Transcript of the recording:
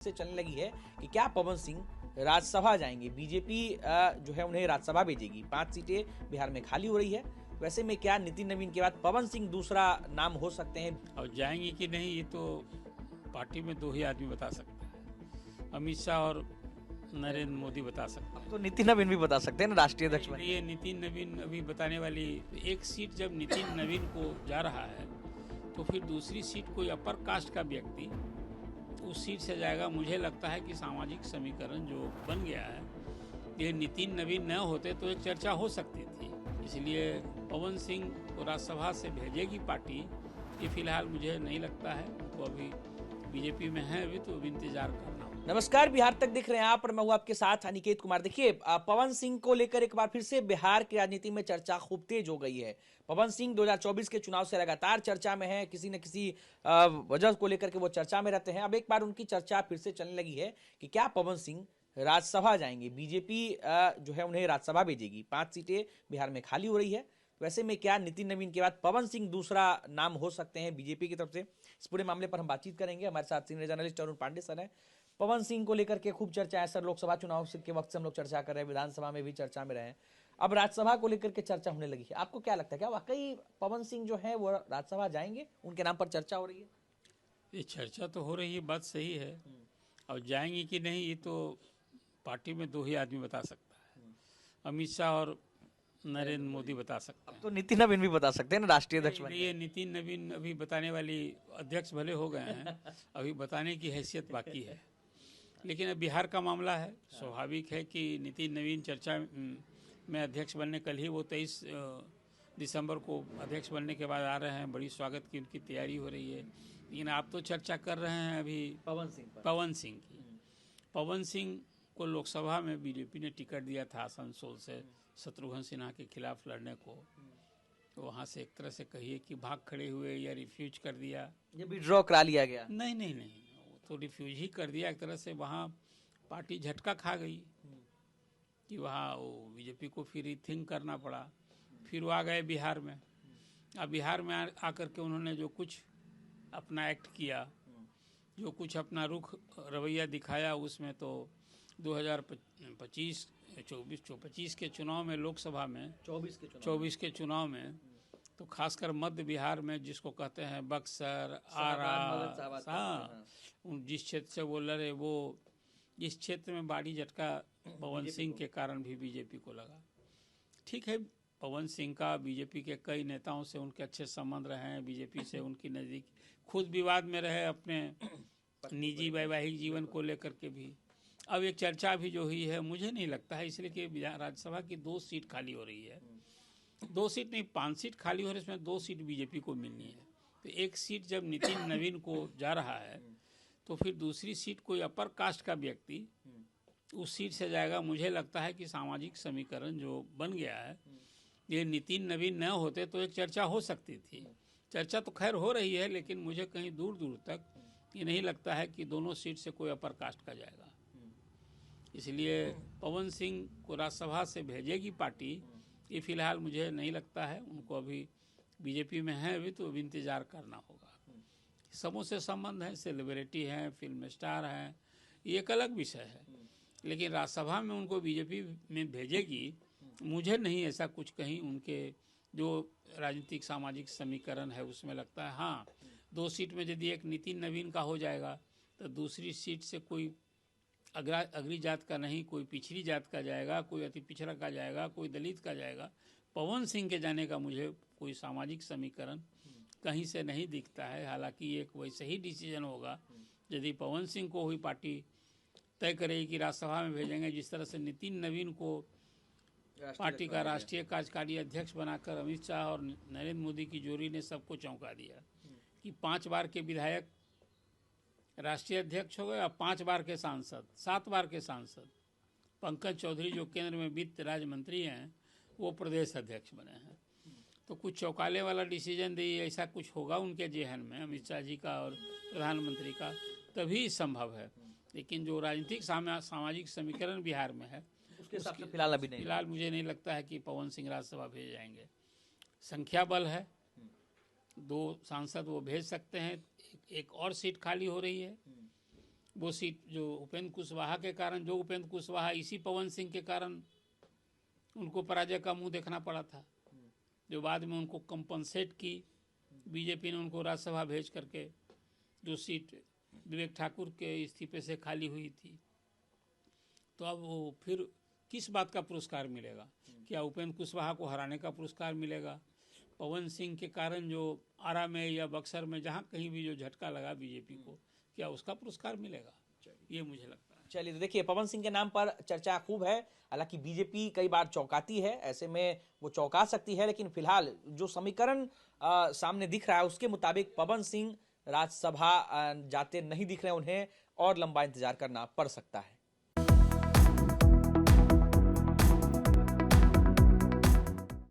से चलने लगी है कि क्या पवन सिंह राज्यसभा जाएंगे। बीजेपी जो है उन्हें राज्यसभा भेजेगी। 5 सीटें बिहार में खाली हो रही है। वैसे में क्या नितिन नवीन के बाद पवन सिंह दूसरा नाम हो सकते हैं? और जाएंगे कि नहीं ये तो पार्टी में दो ही आदमी बता सकते हैं, अमित शाह और नरेंद्र मोदी बता सकते हैं। तो नितिन नवीन भी बता सकते हैं ना राष्ट्रीय अध्यक्ष बने। ये नितिन नवीन अभी बताने वाली एक सीट जब नितिन नवीन को जा रहा है तो फिर दूसरी सीट कोई अपर कास्ट का व्यक्ति उस सीट से जाएगा। मुझे लगता है कि सामाजिक समीकरण जो बन गया है, ये नितिन नवीन न होते तो एक चर्चा हो सकती थी। इसलिए पवन सिंह को राज्यसभा से भेजेगी पार्टी, ये फिलहाल मुझे नहीं लगता है। तो अभी बीजेपी में है, अभी तो इंतजार करना। नमस्कार, बिहार तक दिख रहे हैं आप और मैं हूं आपके साथ अनिकेत कुमार। देखिए, पवन सिंह को लेकर एक बार फिर से बिहार की राजनीति में चर्चा खूब तेज हो गई है। पवन सिंह 2024 के चुनाव से लगातार चर्चा में है। किसी न किसी वजह को लेकर के वो चर्चा में रहते हैं। अब एक बार उनकी चर्चा फिर से चलने लगी है कि क्या पवन सिंह राज्यसभा जाएंगे। बीजेपी जो है उन्हें राज्यसभा भेजेगी। 5 सीटें बिहार में खाली हो रही है। वैसे में क्या नितिन नवीन के बाद पवन सिंह दूसरा नाम हो सकते हैं बीजेपी की तरफ से? इस पूरे मामले पर हम बातचीत करेंगे। हमारे साथ senior journalist Arun Pande sir हैं। पवन सिंह को लेकर के खूब चर्चा है सर। लोकसभा चुनाव के वक्त से हम लोग चर्चा कर रहे हैं, विधानसभा में भी चर्चा में रहे हैं, अब राज्यसभा को लेकर के चर्चा होने लगी है। आपको क्या लगता है, क्या वाकई पवन सिंह जो है वो राज्यसभा जाएंगे? उनके नाम पर चर्चा हो रही है। ये चर्चा तो हो रही है, बात सही है। और जाएंगे कि नहीं ये तो पार्टी में दो ही आदमी बता सकता है, अमित शाह और नरेंद्र मोदी बता सकते हैं। तो नितिन नवीन भी बता सकते हैं ना राष्ट्रीय अध्यक्ष बने। ये नितिन नवीन अभी बताने वाली अध्यक्ष भले हो गए हैं, अभी बताने की हैसियत बाकी है। लेकिन अब बिहार का मामला है, स्वाभाविक है कि नितिन नवीन चर्चा में अध्यक्ष बनने, कल ही वो 23 दिसंबर को अध्यक्ष बनने के बाद आ रहे हैं। बड़ी स्वागत की उनकी तैयारी हो रही है। लेकिन आप तो चर्चा कर रहे हैं अभी पवन सिंह की। पवन सिंह को लोकसभा में बीजेपी ने टिकट दिया था आसनसोल से शत्रुघ्न सिन्हा के खिलाफ लड़ने को। तो वहाँ से एक तरह से कहिए कि भाग खड़े हुए या रिफ्यूज कर दिया, ये विड्रॉ करा लिया गया। नहीं, तो रिफ्यूज ही कर दिया एक तरह से। वहाँ पार्टी झटका खा गई कि वहाँ वो बीजेपी को फिर रीथिंक करना पड़ा। फिर वो आ गए बिहार में। अब बिहार में आकर के उन्होंने जो कुछ अपना एक्ट किया, जो कुछ अपना रुख रवैया दिखाया, उसमें तो 2025 के चुनाव में, लोकसभा में 24 के चुनाव में, तो खासकर मध्य बिहार में जिसको कहते हैं बक्सर, आरा, हाँ, जिस क्षेत्र से वो लड़े, वो इस क्षेत्र में बाड़ी झटका पवन सिंह के कारण भी बीजेपी को लगा। ठीक है, पवन सिंह का बीजेपी के कई नेताओं से उनके अच्छे संबंध रहे हैं, बीजेपी से उनकी नज़दीक, खुद विवाद में रहे अपने निजी वैवाहिक जीवन को लेकर के भी। अब एक चर्चा भी जो हुई है, मुझे नहीं लगता है, इसलिए कि राज्यसभा की 2 सीट खाली हो रही है। 2 सीट नहीं, 5 सीट खाली हो रही है, इसमें 2 सीट बीजेपी को मिलनी है। तो एक सीट जब नितिन नवीन को जा रहा है तो फिर दूसरी सीट कोई अपर कास्ट का व्यक्ति उस सीट से जाएगा। मुझे लगता है कि सामाजिक समीकरण जो बन गया है, ये नितिन नवीन न होते तो एक चर्चा हो सकती थी। चर्चा तो खैर हो रही है, लेकिन मुझे कहीं दूर दूर तक ये नहीं लगता है कि दोनों सीट से कोई अपर कास्ट का जाएगा। इसलिए पवन सिंह को राज्यसभा से भेजेगी पार्टी, ये फिलहाल मुझे नहीं लगता है। उनको अभी बीजेपी में है, अभी तो इंतजार करना होगा। समूह से संबंध है, सेलिब्रिटी हैं, फिल्म स्टार हैं, ये एक अलग विषय है। लेकिन राज्यसभा में उनको बीजेपी में भेजेगी, मुझे नहीं ऐसा कुछ कहीं उनके जो राजनीतिक सामाजिक समीकरण है उसमें लगता है। हाँ, 2 सीट में यदि एक नितिन नवीन का हो जाएगा तो दूसरी सीट से कोई अग्री जात का नहीं, कोई पिछड़ी जात का जाएगा, कोई अति पिछड़ा का जाएगा, कोई दलित का जाएगा। पवन सिंह के जाने का मुझे कोई सामाजिक समीकरण कहीं से नहीं दिखता है। हालांकि एक वैसे ही डिसीजन होगा यदि पवन सिंह को हुई पार्टी तय करेगी कि राज्यसभा में भेजेंगे, जिस तरह से नितिन नवीन को पार्टी का राष्ट्रीय कार्यकारी अध्यक्ष बनाकर अमित शाह और नरेंद्र मोदी की जोड़ी ने सबको चौंका दिया कि 5 बार के विधायक राष्ट्रीय अध्यक्ष हो गए और 5 बार के सांसद, 7 बार के सांसद। पंकज चौधरी जो केंद्र में वित्त राज्य मंत्री हैं, वो प्रदेश अध्यक्ष बने हैं। तो कुछ चौंकाने वाला डिसीजन दी, ऐसा कुछ होगा उनके जेहन में, अमित शाह जी का और प्रधानमंत्री का, तभी संभव है। लेकिन जो राजनीतिक सामाजिक समीकरण बिहार में है, उसके फिलहाल अभी नहीं, फिलहाल मुझे नहीं लगता है कि पवन सिंह राज्यसभा भेज जाएंगे। संख्या बल है, 2 सांसद वो भेज सकते हैं। एक और सीट खाली हो रही है वो सीट जो उपेंद्र कुशवाहा के कारण, जो उपेंद्र कुशवाहा इसी पवन सिंह के कारण उनको पराजय का मुंह देखना पड़ा था, जो बाद में उनको कंपनसेट की बीजेपी ने, उनको राज्यसभा भेज करके, जो सीट विवेक ठाकुर के इस्तीफे से खाली हुई थी। तो अब वो फिर किस बात का पुरस्कार मिलेगा? क्या उपेंद्र कुशवाहा को हराने का पुरस्कार मिलेगा? पवन सिंह के कारण जो आरा में या बक्सर में जहाँ कहीं भी जो झटका लगा बीजेपी को, क्या उसका पुरस्कार मिलेगा? ये मुझे लगता है। चलिए, तो देखिए, पवन सिंह के नाम पर चर्चा खूब है। हालांकि बीजेपी कई बार चौंकाती है, ऐसे में वो चौंका सकती है, लेकिन फिलहाल जो समीकरण सामने दिख रहा है उसके मुताबिक पवन सिंह राज्यसभा जाते नहीं दिख रहे उन्हें, और लंबा इंतजार करना पड़ सकता है।